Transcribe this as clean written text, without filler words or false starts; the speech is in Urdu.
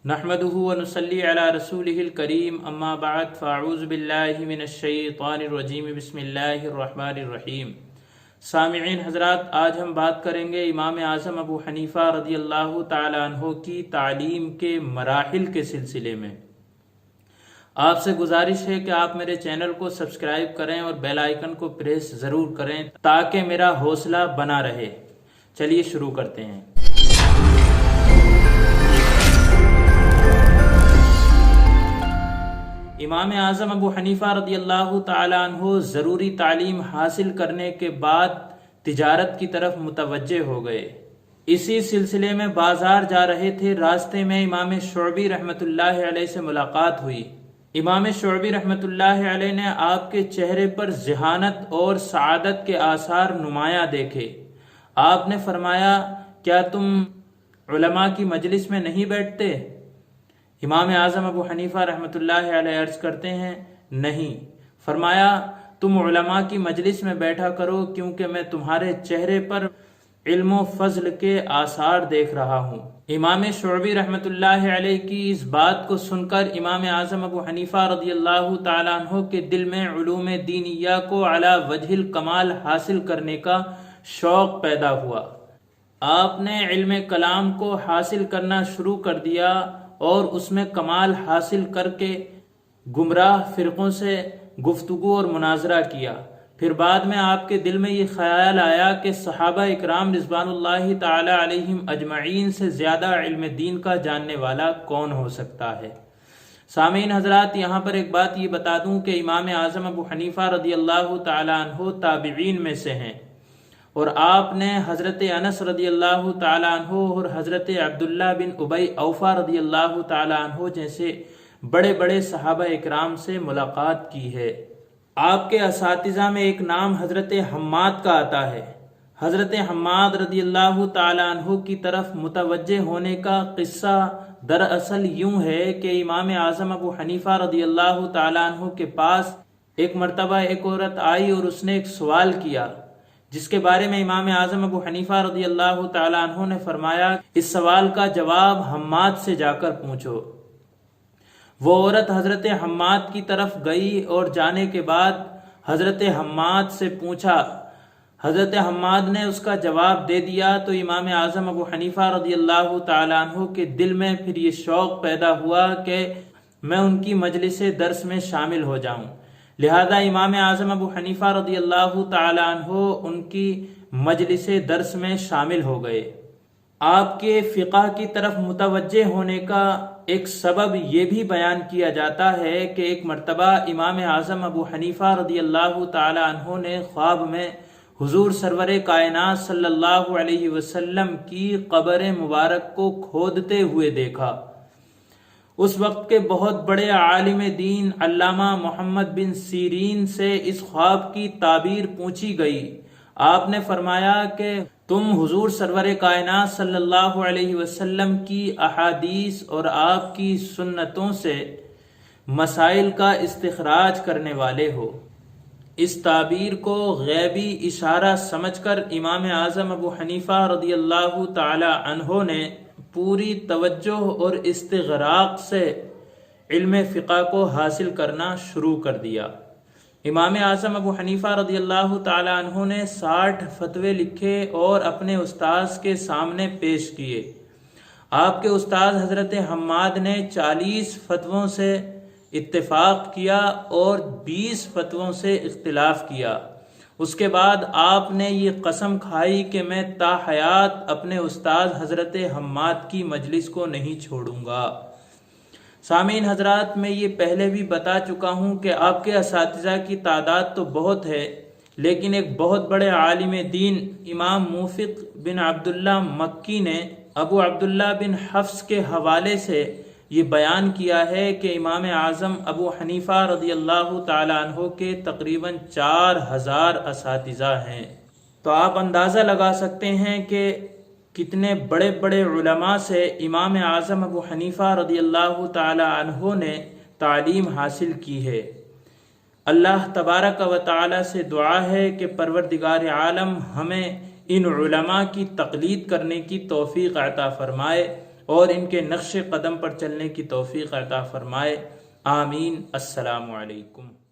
نحمده ونصلي على رسوله الكريم اما بعد فاعوذ باللہ من الشیطان الرجیم بسم اللہ الرحمن الرحیم۔ سامعین حضرات، آج ہم بات کریں گے امام اعظم ابو حنیفہ رضی اللہ تعالی عنہ کی تعلیم کے مراحل کے سلسلے میں۔ آپ سے گزارش ہے کہ آپ میرے چینل کو سبسکرائب کریں اور بیل آئیکن کو پریس ضرور کریں تاکہ میرا حوصلہ بنا رہے۔ چلیے شروع کرتے ہیں۔ امام اعظم ابو حنیفہ رضی اللہ تعالی عنہ ضروری تعلیم حاصل کرنے کے بعد تجارت کی طرف متوجہ ہو گئے۔ اسی سلسلے میں بازار جا رہے تھے، راستے میں امام شعبی رحمۃ اللہ علیہ سے ملاقات ہوئی۔ امام شعبی رحمۃ اللہ علیہ نے آپ کے چہرے پر ذہانت اور سعادت کے آثار نمایاں دیکھے۔ آپ نے فرمایا، کیا تم علماء کی مجلس میں نہیں بیٹھتے؟ امام اعظم ابو حنیفہ رحمۃ اللہ علیہ عرض کرتے ہیں، نہیں۔ فرمایا، تم علماء کی مجلس میں بیٹھا کرو کیونکہ میں تمہارے چہرے پر علم و فضل کے آثار دیکھ رہا ہوں۔ امام شعبی رحمۃ اللہ علیہ کی اس بات کو سن کر امام اعظم ابو حنیفہ رضی اللہ تعالیٰ عنہ کے دل میں علوم دینیہ کو علی وجہ الکمال حاصل کرنے کا شوق پیدا ہوا۔ آپ نے علم کلام کو حاصل کرنا شروع کر دیا اور اس میں کمال حاصل کر کے گمراہ فرقوں سے گفتگو اور مناظرہ کیا۔ پھر بعد میں آپ کے دل میں یہ خیال آیا کہ صحابہ اکرام رضوان اللہ تعالی علیہم اجمعین سے زیادہ علم دین کا جاننے والا کون ہو سکتا ہے۔ سامعین حضرات، یہاں پر ایک بات یہ بتا دوں کہ امام اعظم ابو حنیفہ رضی اللہ تعالی عنہ تابعین میں سے ہیں، اور آپ نے حضرت انس رضی اللہ تعالیٰ عنہ اور حضرت عبداللہ بن ابی اوفا رضی اللہ تعالیٰ عنہ جیسے بڑے بڑے صحابہ اکرام سے ملاقات کی ہے۔ آپ کے اساتذہ میں ایک نام حضرت حماد کا آتا ہے۔ حضرت حماد رضی اللہ تعالیٰ عنہ کی طرف متوجہ ہونے کا قصہ دراصل یوں ہے کہ امام اعظم ابو حنیفہ رضی اللہ تعالیٰ عنہ کے پاس ایک مرتبہ ایک عورت آئی اور اس نے ایک سوال کیا، جس کے بارے میں امام اعظم ابو حنیفہ رضی اللہ تعالیٰ عنہ نے فرمایا، اس سوال کا جواب حماد سے جا کر پوچھو۔ وہ عورت حضرت حماد کی طرف گئی اور جانے کے بعد حضرت حماد سے پوچھا۔ حضرت حماد نے اس کا جواب دے دیا تو امام اعظم ابو حنیفہ رضی اللہ تعالیٰ عنہ کے دل میں پھر یہ شوق پیدا ہوا کہ میں ان کی مجلس درس میں شامل ہو جاؤں۔ لہذا امام اعظم ابو حنیفہ رضی اللہ تعالی عنہ ان کی مجلس درس میں شامل ہو گئے۔ آپ کے فقہ کی طرف متوجہ ہونے کا ایک سبب یہ بھی بیان کیا جاتا ہے کہ ایک مرتبہ امام اعظم ابو حنیفہ رضی اللہ تعالی عنہ نے خواب میں حضور سرور کائنات صلی اللہ علیہ وسلم کی قبر مبارک کو کھودتے ہوئے دیکھا۔ اس وقت کے بہت بڑے عالم دین علامہ محمد بن سیرین سے اس خواب کی تعبیر پوچھی گئی۔ آپ نے فرمایا کہ تم حضور سرور کائنات صلی اللہ علیہ وسلم کی احادیث اور آپ کی سنتوں سے مسائل کا استخراج کرنے والے ہو۔ اس تعبیر کو غیبی اشارہ سمجھ کر امام اعظم ابو حنیفہ رضی اللہ تعالی عنہ نے پوری توجہ اور استغراق سے علم فقہ کو حاصل کرنا شروع کر دیا۔ امام اعظم ابو حنیفہ رضی اللہ تعالی عنہ نے 60 فتوے لکھے اور اپنے استاذ کے سامنے پیش کیے۔ آپ کے استاذ حضرت حماد نے 40 فتووں سے اتفاق کیا اور 20 فتووں سے اختلاف کیا۔ اس کے بعد آپ نے یہ قسم کھائی کہ میں تا حیات اپنے استاذ حضرت حماد کی مجلس کو نہیں چھوڑوں گا۔ سامعین حضرات، میں یہ پہلے بھی بتا چکا ہوں کہ آپ کے اساتذہ کی تعداد تو بہت ہے، لیکن ایک بہت بڑے عالم دین امام موفق بن عبداللہ مکی نے ابو عبداللہ بن حفص کے حوالے سے یہ بیان کیا ہے کہ امام اعظم ابو حنیفہ رضی اللہ تعالی عنہ کے تقریباً 4000 اساتذہ ہیں۔ تو آپ اندازہ لگا سکتے ہیں کہ کتنے بڑے بڑے علماء سے امام اعظم ابو حنیفہ رضی اللہ تعالی عنہ نے تعلیم حاصل کی ہے۔ اللہ تبارک و تعالی سے دعا ہے کہ پروردگار عالم ہمیں ان علماء کی تقلید کرنے کی توفیق عطا فرمائے۔ اور ان کے نقش قدم پر چلنے کی توفیق عطا فرمائے۔ آمین۔ السلام علیکم۔